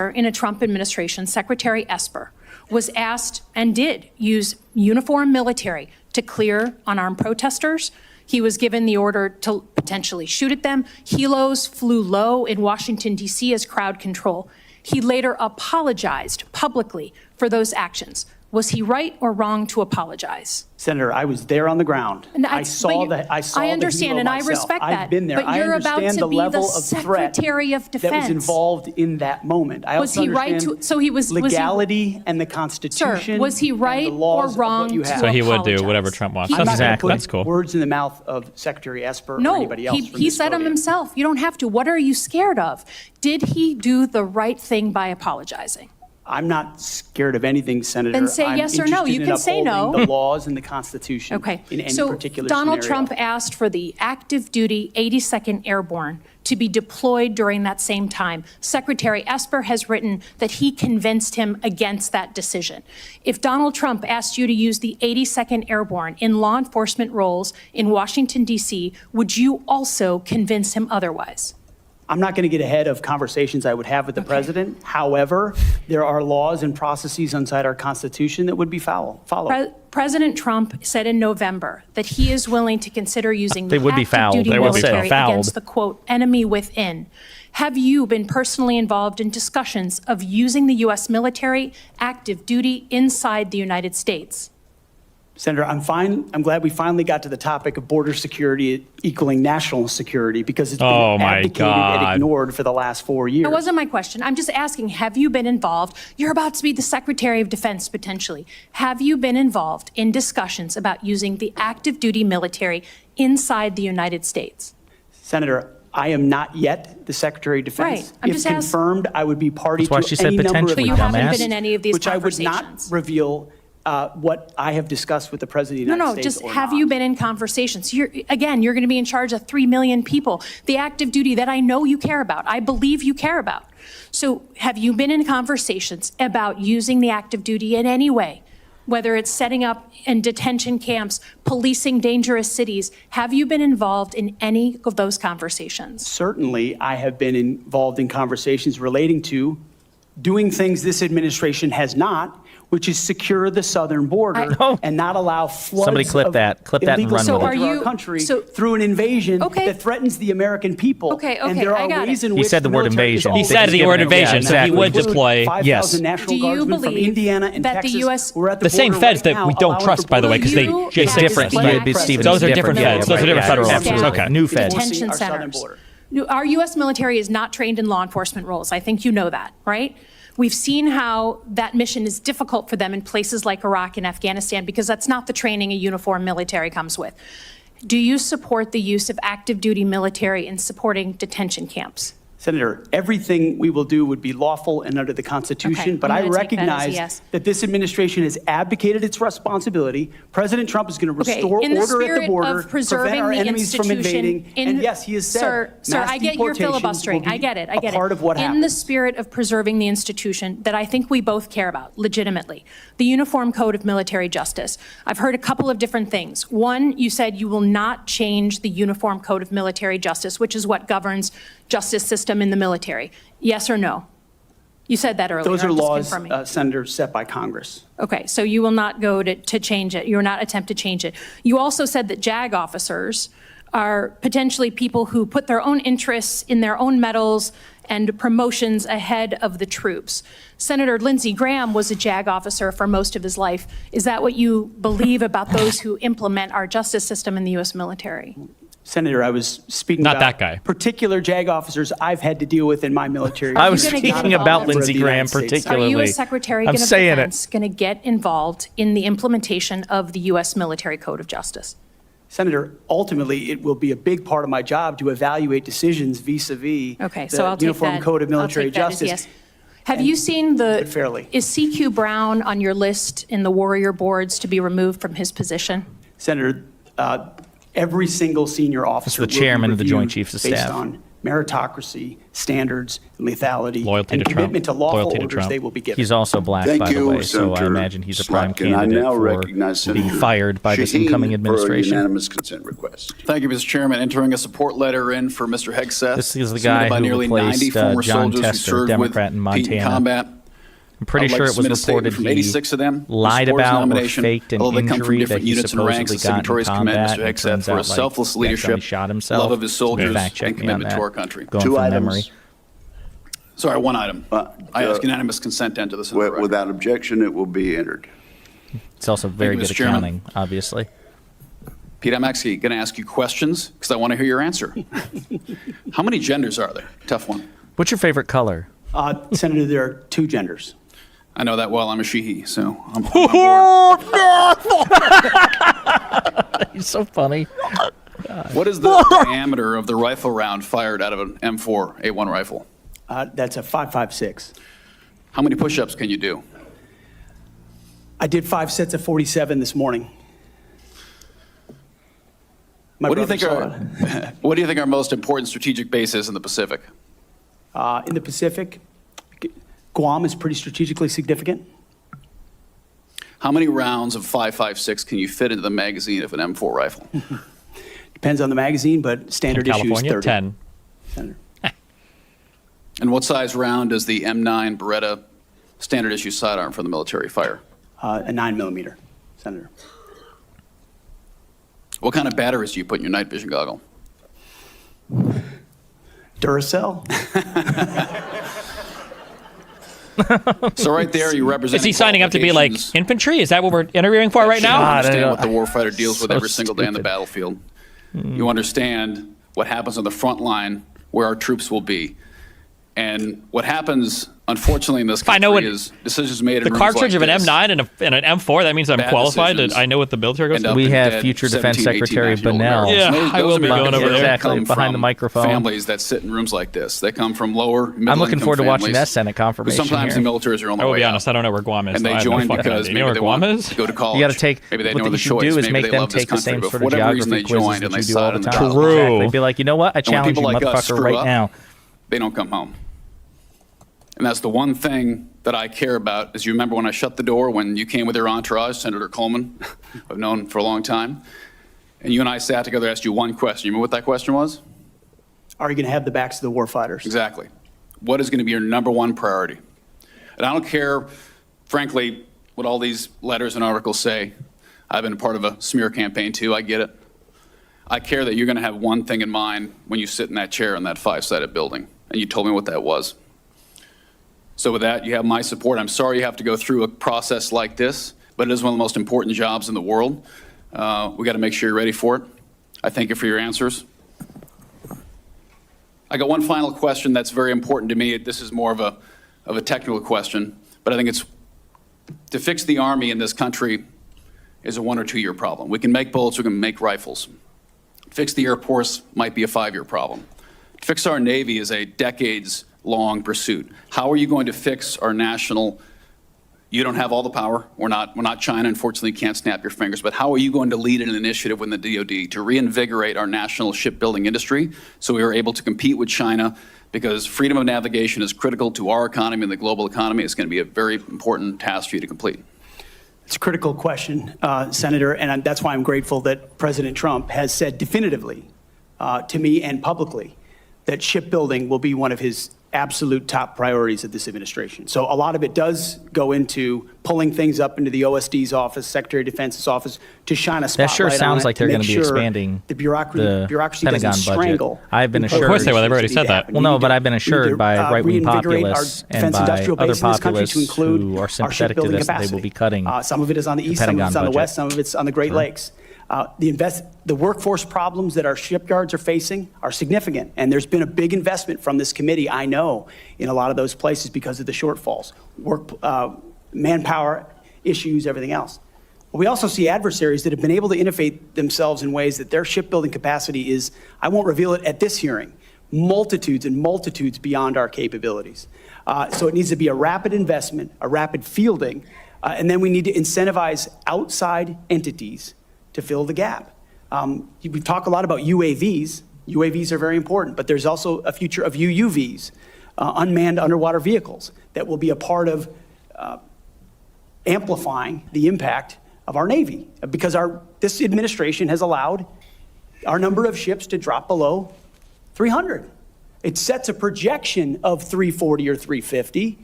in a Trump administration, Secretary Esper, was asked and did use uniformed military to clear unarmed protesters. He was given the order to potentially shoot at them. Helos flew low in Washington, D.C. as crowd control. He later apologized publicly for those actions. Was he right or wrong to apologize? Senator, I was there on the ground. I understand, and I respect that. I've been there. But you're about to be the Secretary of Defense that was involved in that moment. I was he right to? So he was legality and the Constitution. Sir, was he right or wrong to apologize? So he would do whatever Trump wants. I'm not Exactly. gonna That's put cool. words in the mouth of Secretary Esper No, or anybody else. he said them himself. You don't have to. What are you scared of? Did he do the right thing by apologizing? I'm not scared of anything, Senator. Then say I'm yes or no. You interested in can say no. upholding the laws and the Constitution Okay. in any So particular Donald scenario. Trump asked for the active duty 82nd Airborne to be deployed during that same time. Secretary Esper has written that he convinced him against that decision. If Donald Trump asked you to use the 82nd Airborne in law enforcement roles in Washington, D.C., would you also convince him otherwise? I'm not going to get ahead of conversations I would have with the president. However, there are laws and processes inside our Constitution that would be followed. President Trump said in November that he is willing to consider using the active duty They would be military fouled. against the, quote, enemy within. Have you been personally involved in discussions of using the U.S. military active duty inside the United States? Senator, I'm fine. I'm glad we finally got to the topic of border security equaling national security because it's been abdicated and ignored for the last 4 years. That wasn't my question. I'm just asking, have you been involved? You're about to be the Secretary of Defense, potentially. Have you been involved in discussions about using the active duty military inside the United States? Senator, I am not yet the Secretary of Defense. Right. I'm if just confirmed, I would be party That's why to she said any number of potentially, But you haven't dumbass. been in any of these which I would conversations. not reveal what I have discussed with the President of the United States. Just have you been in conversations? You're going to be in charge of 3 million people. The active duty that I know you care about, I believe you care about. So have you been in conversations about using the active duty in any way? Whether it's setting up in detention camps, policing dangerous cities, have you been involved in any of those conversations? Certainly, I have been involved in conversations relating to doing things this administration has not, which is secure the southern border and not allow floods Somebody clip of that and run illegal with it. into our country through an invasion that threatens the American people. And there are ways in which he said the word invasion. He said the word invasion, so he would deploy 5,000 National Do you Guardsmen from believe Indiana and that Texas. the U.S. We're at The same border feds right that we now, don't allowing trust, for by the way, because they You chase have different. displaced Those are different feds. Those are different federal officers. Okay. New feds. Detention our southern centers. border. Our U.S. military is not trained in law enforcement roles. I think you know that, right? We've seen how that mission is difficult for them in places like Iraq and Afghanistan because that's not the training a uniformed military comes with. Do you support the use of active duty military in supporting detention camps? Senator, everything we will do would be lawful and under the Constitution, Okay, but I'm I gonna take that as a recognize yes. that this administration has abdicated its responsibility. President Trump is going to restore in the order at the spirit border, of preserving prevent our the enemies from institution, invading, and yes, he has said Sir, mass I get your deportations filibustering. will be I get it. a part of what In the happens. spirit of preserving the institution that I think we both care about, legitimately, the Uniform Code of Military Justice. I've heard a couple of different things. One, you said you will not change the Uniform Code of Military Justice, which is what governs justice system in the military. Yes or no? You said that earlier. Those are I'm just laws, confirming. Senator, set by Congress. Okay, so you will not go to change it. You will not attempt to change it. You also said that JAG officers are potentially people who put their own interests in their own medals and promotions ahead of the troops. Senator Lindsey Graham was a JAG officer for most of his life. Is that what you believe about those who implement our justice system in the U.S. military? Senator, I was speaking Not about that guy. particular JAG officers I've had to deal with in my military. I was gonna get speaking involved? about Member Lindsey Graham United States. particularly. Are you as Secretary I'm of saying Defense going to get involved in the implementation of the U.S. Military Code of Justice? Senator, ultimately, it will be a big part of my job to evaluate decisions vis-a-vis Okay, the so I'll take Uniform that. Code of I'll Military take that as Justice. yes. Have you seen but fairly. is CQ Brown on your list in the Warrior boards to be removed from his position? Senator, every single senior officer the chairman of the Joint Chiefs of based Staff. on meritocracy, standards, lethality, Loyalty and to Trump. commitment to lawful Loyalty to orders Trump. they will be given. He's also black, Thank by the you, way, so I Senator imagine he's a prime Slotkin. I candidate now for recognize being Senator fired by this Shaheen incoming for a administration. unanimous consent request. Thank you, Mr. Chairman. Entering a support letter in for Mr. Hegseth. This is the submitted guy by who nearly replaced 90 former John soldiers Tester, who served Democrat with in Pete in Montana. combat. I'm pretty I'd like sure to it was submit a statement reported from he 86 of them who lied support his about or nomination, faked an although they come from injury that different he units and ranks. The supposedly got in signatories commend combat. Mr. and Hegseth turns for out, his like, selfless he actually leadership, shot himself. love of his soldiers, Fact check and me on commitment that. to our country. Going Two from items. memory. Sorry, one item. I ask unanimous consent to enter this into the record. Without objection, it will be entered. It's also very Thank you, good Mr. Chairman. accounting, obviously. Pete, I'm actually going to ask you questions because I want to hear your answer. How many genders are there? Tough one. What's your favorite color? Senator, there are two genders. I know that well. I'm a she/he, so I'm on board. He's so funny. What is the diameter of the rifle round fired out of an M4A1 rifle? That's a 5.56. How many push-ups can you do? I did 5 sets of 47 this morning. My What do you brother think saw are What do you think our most important strategic base is in the Pacific? it. In the Pacific, Guam is pretty strategically significant. How many rounds of 5.56 can you fit into the magazine of an M4 rifle? Depends on the magazine, but standard In issue is California, 30. 10. Senator. And what size round does the M9 Beretta standard issue sidearm for the military fire? A 9mm, Senator. What kind of batteries do you put in your night vision goggle? Duracell? So right there, you represent. Is he signing up to be like infantry? Is that what we're interviewing for right now? Understand what the warfighter deals with So every single day on the stupid. battlefield. You understand what happens on the front line, where our troops will be, and what happens, unfortunately, in this I know country what- is decisions made in The rooms cartridge like of an this. M9 and an M4, that means I'm Bad qualified. decisions I know what the military goes end through. up We in have dead future Defense 17, 18, Secretary 19-year-old Bunnell. Americans. Yeah, Those- I will those be are going kids over that there. Exactly, come behind the from microphone. Families that sit in rooms like this. They come from lower, middle I'm looking forward to watching families that Senate who confirmation sometimes here. the military is their only I will way be out. honest, I don't know where Guam is. And so I they have no join fucking because idea. maybe You know they where Guam want is? to go to college. You got to take Maybe they what know the you should choice. do is Maybe make they them love this take the country, same but sort for of whatever reason geography they quizzes joined and that they you do all sat the in the time. battlefield. Exactly. They'd be like, you know what? I And when challenge you, people like us motherfucker, screw right up, now. They don't come home. And that's the one thing that I care about. Is you remember when I shut the door when you came with your entourage, Senator Coleman, I've known for a long time, and you and I sat together, asked you one question. You remember what that question was? Are you going to have the backs of the warfighters? Exactly. What is going to be your number one priority? And I don't care, frankly, what all these letters and articles say. I've been a part of a smear campaign too, I get it. I care that you're going to have one thing in mind when you sit in that chair in that 5-sided building, and you told me what that was. So with that, you have my support. I'm sorry you have to go through a process like this, but it is one of the most important jobs in the world. We got to make sure you're ready for it. I thank you for your answers. I got one final question that's very important to me. This is more of a technical question, but I think it's to fix the Army in this country is a 1 or 2 year problem. We can make bullets, we can make rifles. Fix the Air Force might be a 5-year problem. Fix our Navy is a decades-long pursuit. How are you going to fix our national? You don't have all the power. We're not China. Unfortunately, you can't snap your fingers. But how are you going to lead an initiative within the DoD to reinvigorate our national shipbuilding industry so we are able to compete with China? Because freedom of navigation is critical to our economy and the global economy. It's going to be a very important task for you to complete. It's a critical question, Senator, and that's why I'm grateful that President Trump has said definitively to me and publicly that shipbuilding will be one of his absolute top priorities of this administration. So a lot of it does go into pulling things up into the OSD's office, Secretary of Defense's office, to shine a spotlight That sure sounds like they're going going to be expanding the bureaucracy Pentagon doesn't strangle. budget. I've been important assured. Of course they will. They've already issues that said need to that. happen. Well, We no, need but to- I've been assured we need to, by right-wing reinvigorate our populists and defense by industrial other base in this country populists to include who are our sympathetic to shipbuilding this that they capacity. will be cutting Some of it is on the east, some of Pentagon it's on the budget. west, some of it's on the Great Lakes. The workforce problems that our shipyards are facing are significant, and there's been a big investment from this committee, I know, in a lot of those places because of the shortfalls, manpower issues, everything else. But we also see adversaries that have been able to innovate themselves in ways that their shipbuilding capacity is, I won't reveal it at this hearing, multitudes and multitudes beyond our capabilities. So it needs to be a rapid investment, a rapid fielding, and then we need to incentivize outside entities to fill the gap. We talk a lot about UAVs. UAVs are very important, but there's also a future of UUVs, unmanned underwater vehicles, that will be a part of amplifying the impact of our Navy, because this administration has allowed our number of ships to drop below 300. It sets a projection of 340 or 350,